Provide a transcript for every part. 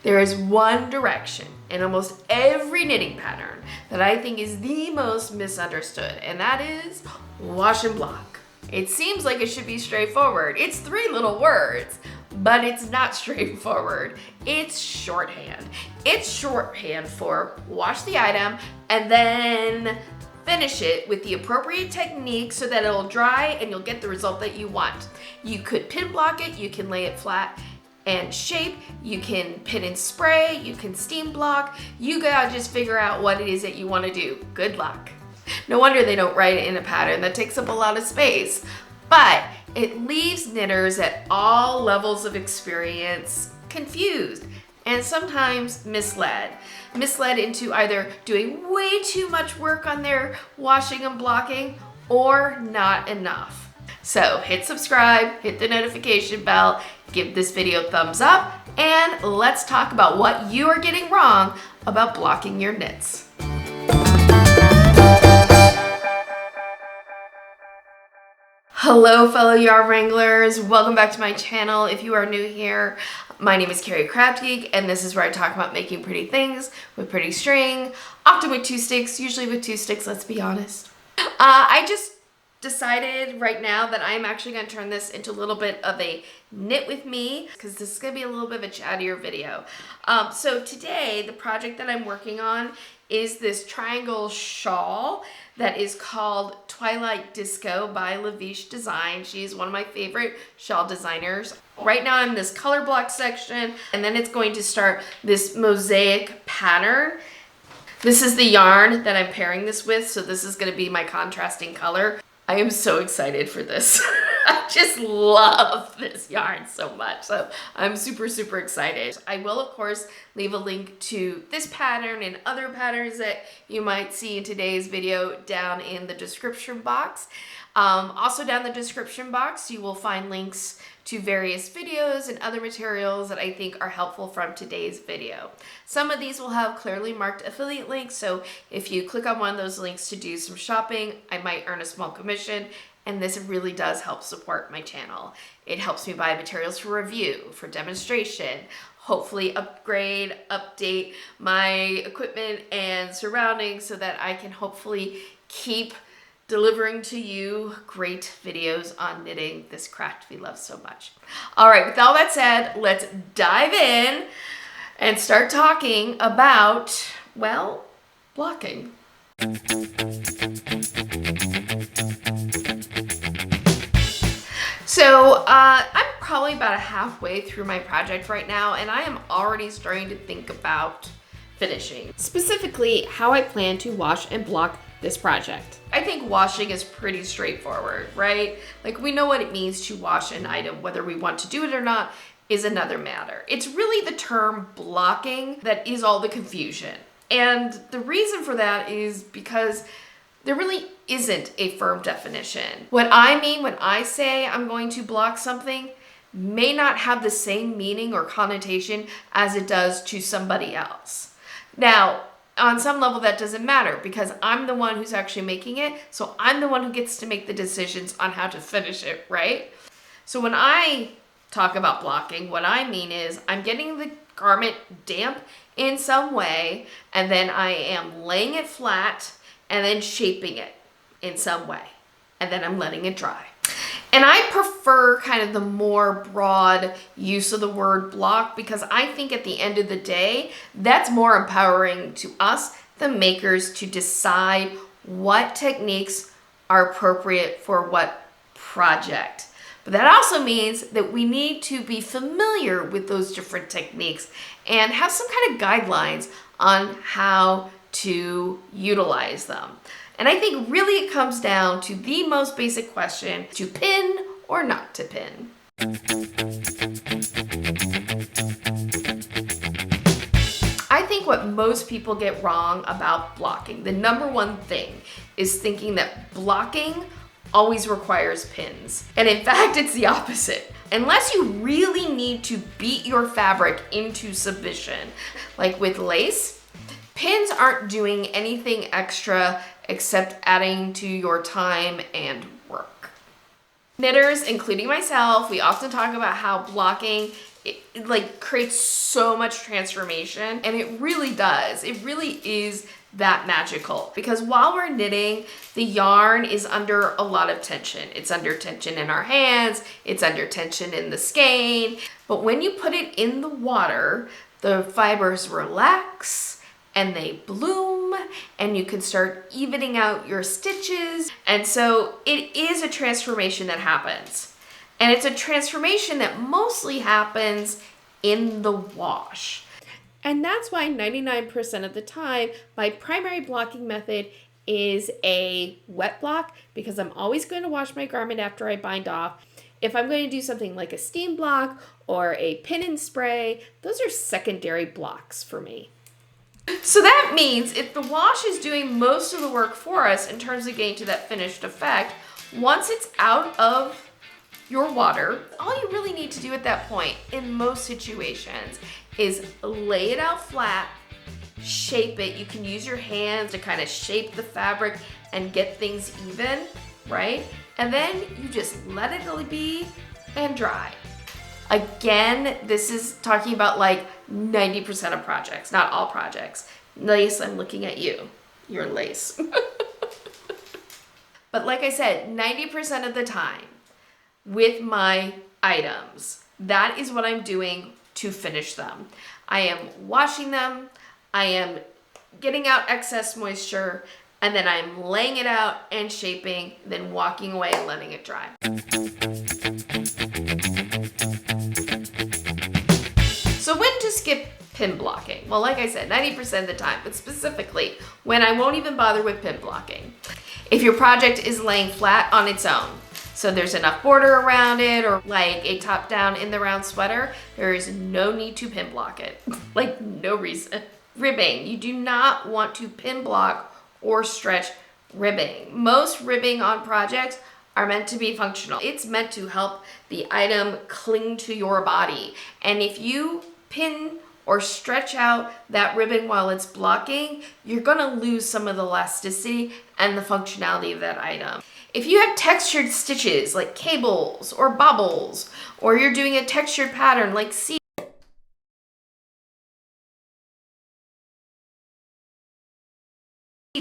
There is one direction in almost every knitting pattern that I think is the most misunderstood, and that is wash and block. It seems like it should be straightforward. It's 3 little words, but it's not straightforward. It's shorthand. It's shorthand for wash the item and then finish it with the appropriate technique so that it'll dry and you'll get the result that you want. You could pin block it, you can lay it flat and shape, you can pin and spray, you can steam block. You gotta just figure out what it is that you wanna do. Good luck. No wonder they don't write it in a pattern that takes up a lot of space, but it leaves knitters at all levels of experience confused and sometimes misled into either doing way too much work on their washing and blocking or not enough. So hit subscribe, hit the notification bell, give this video a thumbs up, and let's talk about what you are getting wrong about blocking your knits. Hello fellow yarn wranglers, welcome back to my channel. If you are new here, my name is Carrie Craft Geek, and this is where I talk about making pretty things with pretty string, often with 2 sticks, usually with 2 sticks, let's be honest. I just decided right now that I'm actually going to turn this into a little bit of a knit with me, because this is going to be a little bit of a chattier video. So today, the project that I'm working on is this triangle shawl that is called Twilight Disco by Lavish Design. She's one of my favorite shawl designers. Right now I'm in this color block section, and then it's going to start this mosaic pattern. This is the yarn that I'm pairing this with, so this is going to be my contrasting color. I am so excited for this. I just love this yarn so much. So I'm super, super excited. I will, of course, leave a link to this pattern and other patterns that you might see in today's video down in the description box. Also down in the description box, you will find links to various videos and other materials that I think are helpful from today's video. Some of these will have clearly marked affiliate links, so if you click on one of those links to do some shopping, I might earn a small commission, and this really does help support my channel. It helps me buy materials for review, for demonstration, hopefully upgrade, update my equipment and surroundings so that I can hopefully keep delivering to you great videos on knitting, this craft we love so much. All right, with all that said, let's dive in and start talking about, well, blocking. So I'm probably about halfway through my project right now, and I am already starting to think about finishing. Specifically, how I plan to wash and block this project. I think washing is pretty straightforward, right? Like, we know what it means to wash an item. Whether we want to do it or not is another matter. It's really the term blocking that is all the confusion. And the reason for that is because there really isn't a firm definition. What I mean when I say I'm going to block something may not have the same meaning or connotation as it does to somebody else. Now, on some level that doesn't matter because I'm the one who's actually making it, so I'm the one who gets to make the decisions on how to finish it, right? So when I talk about blocking, what I mean is I'm getting the garment damp in some way, and then I am laying it flat and then shaping it in some way, and then I'm letting it dry. And I prefer kind of the more broad use of the word block because I think at the end of the day, that's more empowering to us, the makers, to decide what techniques are appropriate for what project. But that also means that we need to be familiar with those different techniques and have some kind of guidelines on how to utilize them. And I think really it comes down to the most basic question: to pin or not to pin. I think what most people get wrong about blocking, the number one thing, is thinking that blocking always requires pins. And in fact, it's the opposite. Unless you really need to beat your fabric into submission, like with lace, pins aren't doing anything extra except adding to your time and work. Knitters, including myself, we often talk about how blocking it like creates so much transformation, and it really does. It really is that magical, because while we're knitting, the yarn is under a lot of tension. It's under tension in our hands, it's under tension in the skein, but when you put it in the water, the fibers relax and they bloom, and you can start evening out your stitches. And so it is a transformation that happens. And it's a transformation that mostly happens in the wash. And that's why 99% of the time, my primary blocking method is a wet block, because I'm always going to wash my garment after I bind off. If I'm going to do something like a steam block or a pin and spray, those are secondary blocks for me. So that means if the wash is doing most of the work for us in terms of getting to that finished effect, once it's out of your water, all you really need to do at that point in most situations is lay it out flat, shape it. You can use your hands to kind of shape the fabric and get things even, right? And then you just let it be and dry. Again, this is talking about like 90% of projects, not all projects. Lace, I'm looking at you. You're lace. But like I said, 90% of the time with my items, that is what I'm doing to finish them. I am washing them, I am getting out excess moisture, and then I'm laying it out and shaping, then walking away and letting it dry. So when to skip pin blocking? Well, like I said, 90% of the time, but specifically when I won't even bother with pin blocking. If your project is laying flat on its own, so there's enough border around it, or like a top down in the round sweater, there is no need to pin block it. Like, no reason. Ribbing, you do not want to pin block or stretch ribbing. Most ribbing on projects are meant to be functional. It's meant to help the item cling to your body. And if you pin or stretch out that ribbon while it's blocking, you're gonna lose some of the elasticity and the functionality of that item. If you have textured stitches like cables or bobbles, or you're doing a textured pattern like seed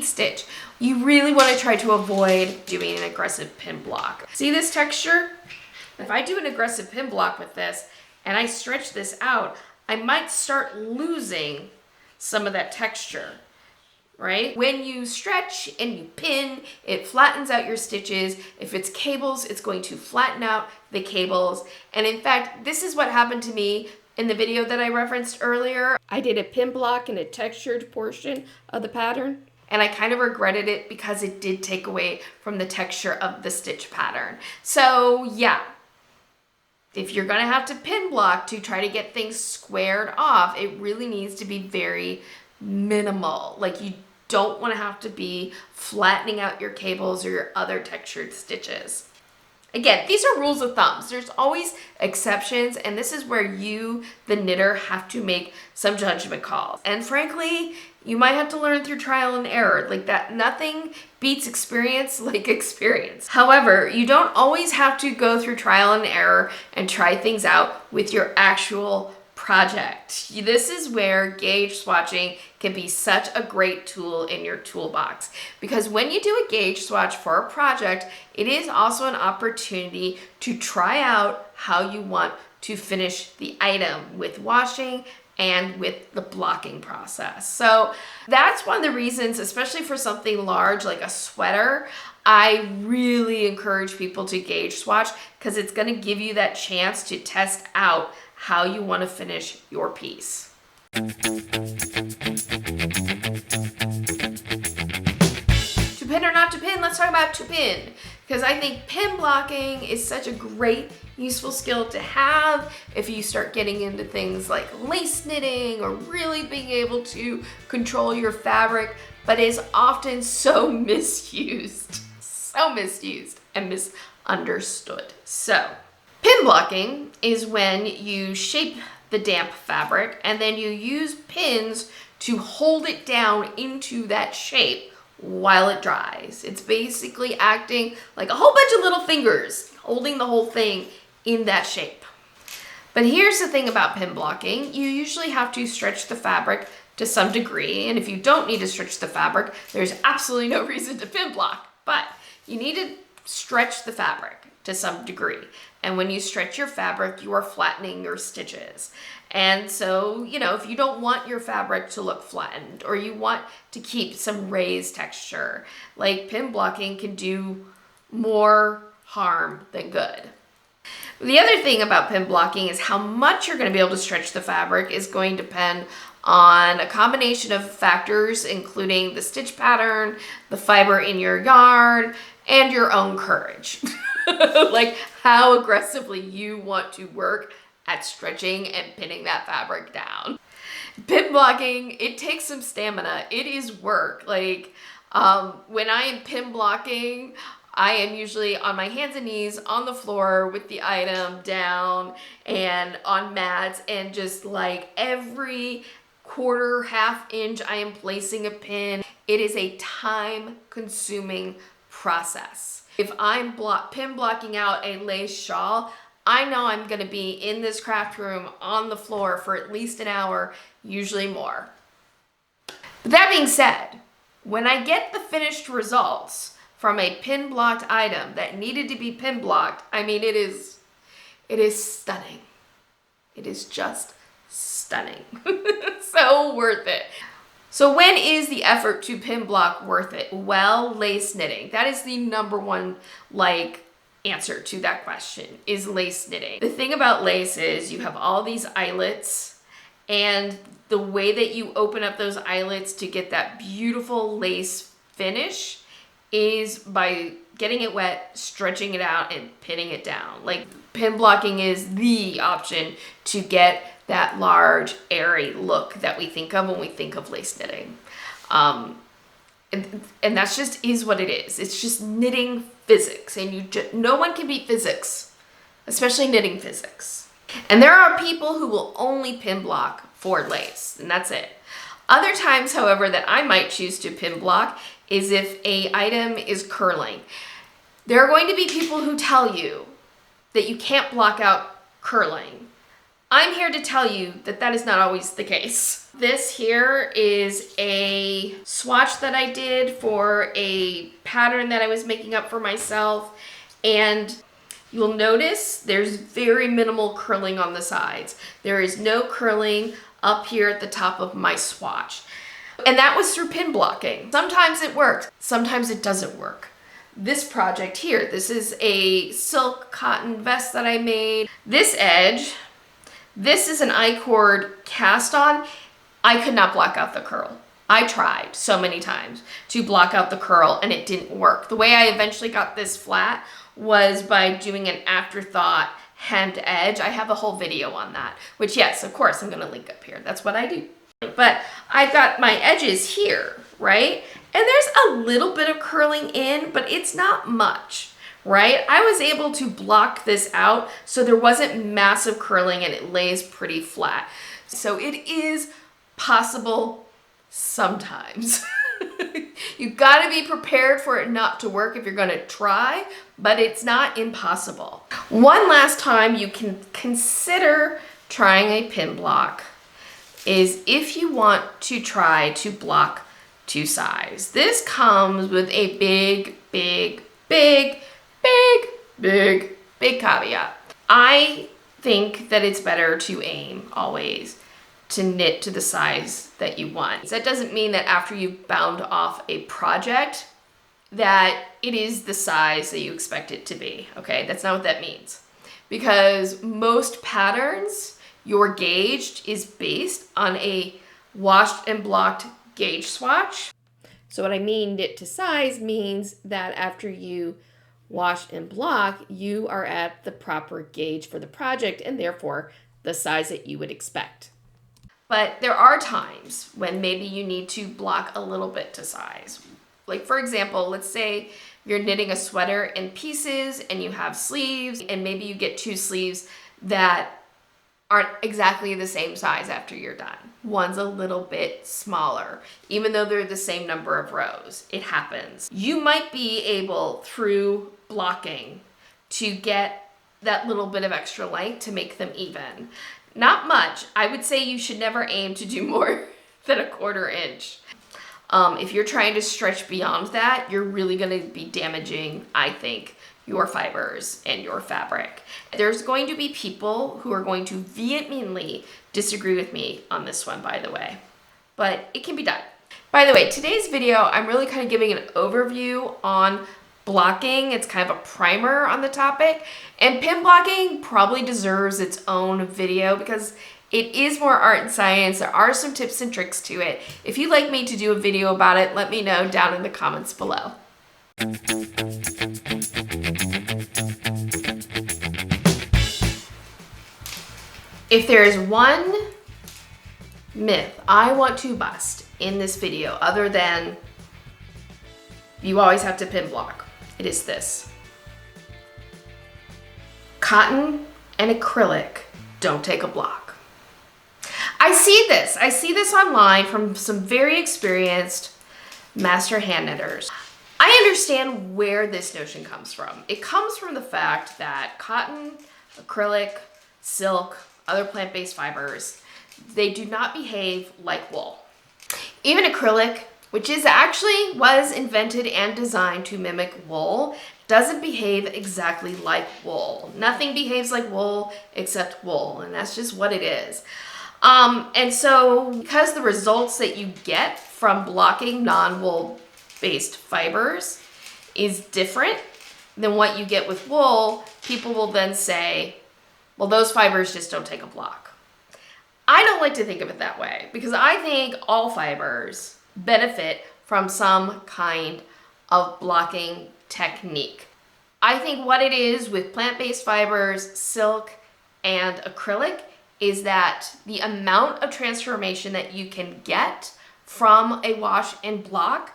stitch, you really want to try to avoid doing an aggressive pin block. See this texture? If I do an aggressive pin block with this and I stretch this out, I might start losing some of that texture, right? When you stretch and you pin, it flattens out your stitches. If it's cables, it's going to flatten out the cables. And in fact, this is what happened to me in the video that I referenced earlier. I did a pin block in a textured portion of the pattern, and I kind of regretted it because it did take away from the texture of the stitch pattern. So yeah, if you're gonna have to pin block to try to get things squared off, it really needs to be very minimal. Like, you don't want to have to be flattening out your cables or your other textured stitches. Again, these are rules of thumbs. There's always exceptions, and this is where you, the knitter, have to make some judgment calls. And frankly, you might have to learn through trial and error. Like that, nothing beats experience like experience. However, you don't always have to go through trial and error and try things out with your actual project. This is where gauge swatching can be such a great tool in your toolbox, because when you do a gauge swatch for a project, it is also an opportunity to try out how you want to finish the item with washing and with the blocking process. So that's one of the reasons, especially for something large like a sweater, I really encourage people to gauge swatch, because it's going to give you that chance to test out how you want to finish your piece. To pin or not to pin, let's talk about to pin, because I think pin blocking is such a great, useful skill to have if you start getting into things like lace knitting or really being able to control your fabric, but is often so misused and misunderstood. So pin blocking is when you shape the damp fabric and then you use pins to hold it down into that shape while it dries. It's basically acting like a whole bunch of little fingers holding the whole thing in that shape. But here's the thing about pin blocking. You usually have to stretch the fabric to some degree. And if you don't need to stretch the fabric, there's absolutely no reason to pin block. But you need to stretch the fabric to some degree. And when you stretch your fabric, you are flattening your stitches. And so, if you don't want your fabric to look flattened or you want to keep some raised texture, like pin blocking can do more harm than good. The other thing about pin blocking is how much you're going to be able to stretch the fabric is going to depend on a combination of factors, including the stitch pattern, the fiber in your yarn, and your own courage. Like how aggressively you want to work at stretching and pinning that fabric down. Pin blocking, it takes some stamina. It is work. Like when I am pin blocking, I am usually on my hands and knees on the floor with the item down and on mats, and just like every quarter, half inch, I am placing a pin. It is a time-consuming process. If I'm pin blocking out a lace shawl, I know I'm going to be in this craft room on the floor for at least an hour, usually more. But that being said, when I get the finished results from a pin blocked item that needed to be pin blocked, I mean, it is stunning. It is just stunning. So worth it. So when is the effort to pin block worth it? Well, lace knitting. That is the number one answer to that question, is lace knitting. The thing about lace is you have all these eyelets, and the way that you open up those eyelets to get that beautiful lace finish is by getting it wet, stretching it out, and pinning it down. Like pin blocking is the option to get that large, airy look that we think of when we think of lace knitting. And that's just is what it is. It's just knitting physics, and no one can beat physics, especially knitting physics. And there are people who will only pin block for lace, and that's it. Other times, however, that I might choose to pin block is if a item is curling. There are going to be people who tell you that you can't block out curling. I'm here to tell you that that is not always the case. This here is a swatch that I did for a pattern that I was making up for myself, and you'll notice there's very minimal curling on the sides. There is no curling up here at the top of my swatch. And that was through pin blocking. Sometimes it works, sometimes it doesn't work. This project here, this is a silk cotton vest that I made. This edge, this is an I-cord cast on. I could not block out the curl. I tried so many times to block out the curl and it didn't work. The way I eventually got this flat was by doing an afterthought hemmed edge. I have a whole video on that, which yes, of course, I'm gonna link up here. That's what I do. But I've got my edges here, right? And there's a little bit of curling in, but it's not much, right? I was able to block this out so there wasn't massive curling and it lays pretty flat. So it is possible sometimes. You gotta be prepared for it not to work if you're gonna try, but it's not impossible. One last time you can consider trying a pin block is if you want to try to block to size. This comes with a big caveat. I think that it's better to aim always to knit to the size that you want. That doesn't mean that after you've bound off a project that it is the size that you expect it to be, okay? That's not what that means. Because most patterns, your gauge is based on a washed and blocked gauge swatch. So what I mean knit to size means that after you wash and block, you are at the proper gauge for the project and therefore the size that you would expect. But there are times when maybe you need to block a little bit to size. Like for example, let's say you're knitting a sweater in pieces and you have sleeves, and maybe you get two sleeves that aren't exactly the same size after you're done. One's a little bit smaller, even though they're the same number of rows. It happens. You might be able, through blocking, to get that little bit of extra length to make them even. Not much. I would say you should never aim to do more than 1/4 inch. If you're trying to stretch beyond that, you're really going to be damaging, I think, your fibers and your fabric. There's going to be people who are going to vehemently disagree with me on this one, by the way, but it can be done. By the way, today's video, I'm really kind of giving an overview on blocking. It's kind of a primer on the topic, and pin blocking probably deserves its own video because it is more art and science. There are some tips and tricks to it. If you'd like me to do a video about it, let me know down in the comments below. If there is one myth I want to bust in this video, other than you always have to pin block, it is this: cotton and acrylic don't take a block. I see this online from some very experienced master hand knitters. I understand where this notion comes from. It comes from the fact that cotton, acrylic, silk, other plant-based fibers, they do not behave like wool. Even acrylic, which was invented and designed to mimic wool, doesn't behave exactly like wool. Nothing behaves like wool except wool, and that's just what it is. And so because the results that you get from blocking non-wool based fibers is different than what you get with wool, people will then say, well, those fibers just don't take a block. I don't like to think of it that way because I think all fibers benefit from some kind of blocking technique. I think what it is with plant-based fibers, silk, and acrylic is that the amount of transformation that you can get from a wash and block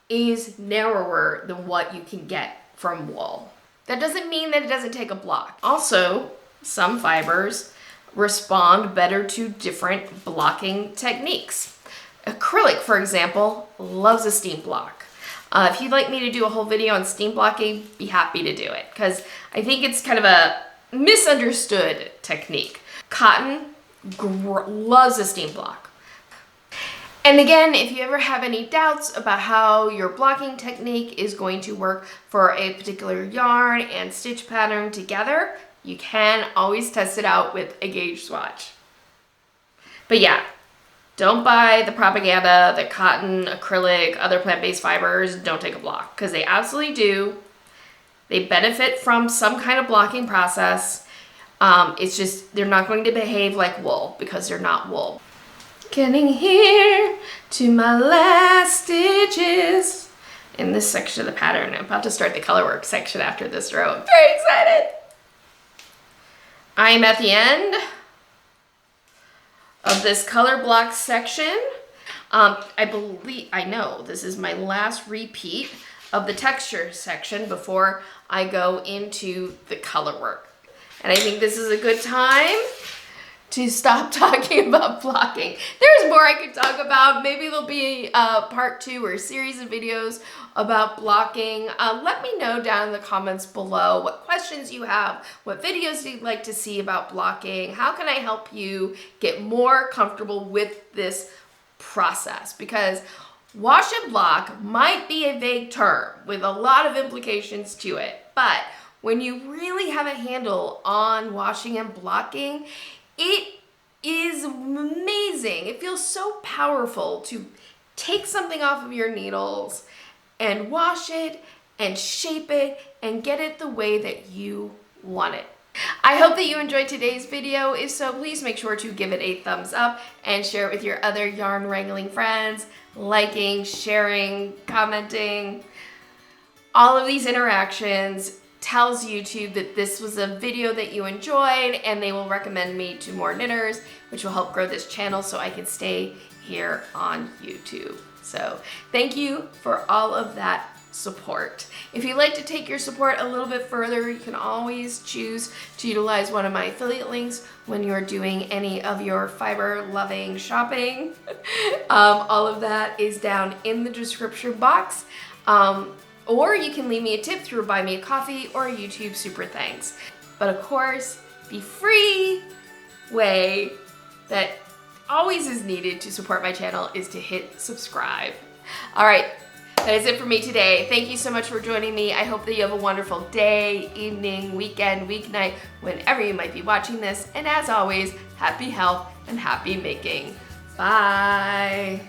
is narrower than what you can get from wool. That doesn't mean that it doesn't take a block. Also, some fibers respond better to different blocking techniques. Acrylic, for example, loves a steam block. If you'd like me to do a whole video on steam blocking, be happy to do it because I think it's kind of a misunderstood technique. Cotton loves a steam block. And again, if you ever have any doubts about how your blocking technique is going to work for a particular yarn and stitch pattern together, you can always test it out with a gauge swatch. But yeah, don't buy the propaganda that cotton, acrylic, other plant-based fibers don't take a block, because they absolutely do. They benefit from some kind of blocking process. It's just they're not going to behave like wool because they're not wool. Getting here to my last stitches in this section of the pattern. I'm about to start the color work section after this row. I'm very excited. I am at the end of this color block section. I know this is my last repeat of the texture section before I go into the color work. And I think this is a good time to stop talking about blocking. There's more I could talk about. Maybe there'll be a part 2 or a series of videos about blocking. Let me know down in the comments below what questions you have, what videos you'd like to see about blocking. How can I help you get more comfortable with this process? Because wash and block might be a vague term with a lot of implications to it, but when you really have a handle on washing and blocking, it is amazing. It feels so powerful to take something off of your needles and wash it and shape it and get it the way that you want it. I hope that you enjoyed today's video. If so, please make sure to give it a thumbs up and share it with your other yarn wrangling friends, liking, sharing, commenting. All of these interactions tells YouTube that this was a video that you enjoyed, and they will recommend me to more knitters, which will help grow this channel so I can stay here on YouTube. So thank you for all of that support. If you'd like to take your support a little bit further, you can always choose to utilize one of my affiliate links when you're doing any of your fiber loving shopping. All of that is down in the description box. Or you can leave me a tip through Buy Me a Coffee or a YouTube Super Thanks. But of course, the free way that always is needed to support my channel is to hit subscribe. All right, that is it for me today. Thank you so much for joining me. I hope that you have a wonderful day, evening, weekend, weeknight, whenever you might be watching this. And as always, happy health and happy making. Bye.